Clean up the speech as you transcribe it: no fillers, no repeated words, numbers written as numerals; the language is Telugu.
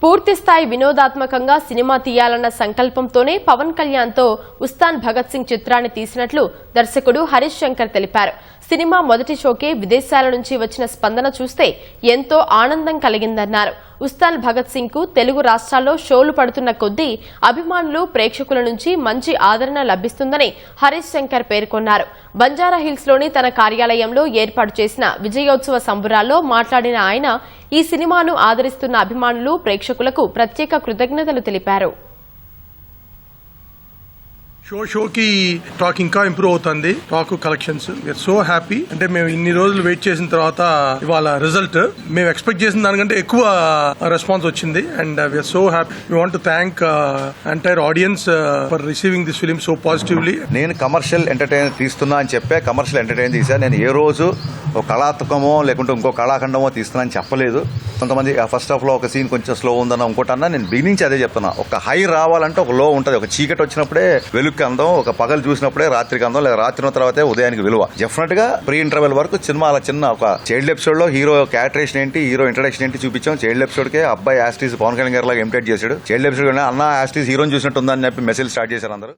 పూర్తిస్థాయి వినోదాత్మకంగా సినిమా తీయాలన్న సంకల్పంతోనే పవన్ కళ్యాణ్తో ఉస్తాన్ భగత్ సింగ్ చిత్రాన్ని తీసినట్లు దర్శకుడు హరీష్ శంకర్ తెలిపారు. సినిమా మొదటి షోకే విదేశాల నుంచి వచ్చిన స్పందన చూస్తే ఎంతో ఆనందం కలిగిందన్నారు. ఉస్తాన్ భగత్ సింగ్ కు తెలుగు రాష్ట్రాల్లో షోలు పడుతున్న కొద్దీ అభిమానులు ప్రేక్షకుల నుంచి మంచి ఆదరణ లభిస్తుందని హరీష్ శంకర్ పేర్కొన్నారు. బంజారాహిల్స్ లోని తన కార్యాలయంలో ఏర్పాటు చేసిన విజయోత్సవ సంబురాల్లో మాట్లాడిన ఆయన ఈ సినిమాను ఆదరిస్తున్న అభిమానులు ప్రేక్షకులకు ప్రత్యేక కృతజ్ఞతలు తెలిపారు. షోకి టాక్ ఇంకా ఇంప్రూవ్ అవుతుంది. Talk collections we are so happy. అంటే మేము ఇన్ని రోజులు వెయిట్ చేసిన తర్వాత ఇవాళ రిజల్ట్ మేము ఎక్స్పెక్ట్ చేసిన దానికంటే ఎక్కువ రెస్పాన్స్ వచ్చింది. And we are so happy. We want to thank entire audience for receiving this film so positively. నేను కమర్షియల్ ఎంటర్టైన్ తీస్తున్నా అని చెప్పే కమర్షియల్ ఎంటర్టైన్ తీసా. నేను ఏ రోజు ఒక కళాత్మకమో లేకుంటే ఇంకో కళాఖండమో తీస్తున్నా అని చెప్పలేదు. కొంతమంది ఫస్ట్ హాఫ్ లో ఒక సీన్ కొంచెం స్లో ఉందన్న ఇంకోటన్నా నేను బిగినించి అదే చెప్తున్నా. ఒక హై రావాలంటే ఒక లో ఉంటుంది. ఒక చీకటి వచ్చినప్పుడే వెలుగు అందం, ఒక పగలు చూసినప్పుడే రాత్రికి అందం, లేదా రాత్రి తర్వాతే ఉదయానికి విలువ. డెఫినెట్ గా ప్రీ ఇంటర్వెల్ వరకు సినిమా అలా చిన్న ఒక చైల్డ్ ఎపిసోడ్ లో హీరో క్యారెక్టరేషన్ ఏంటి, హీరో ఇంట్రడక్షన్ ఏంటి చూపించాం. చైల్డ్ ఎపిసోడ్ కే అబ్బాయి యాస్టీస్ పవన్ కళ్యాణ్ గారి లాగా ఇమిటేట్ చేశాడు. చైల్డ్ ఎపిసోడ్ అన్న యాస్టీస్ హీరోని చూసినట్టు ఉందని చెప్పి మెసేజ్ స్టార్ట్ చేశారు అందరూ.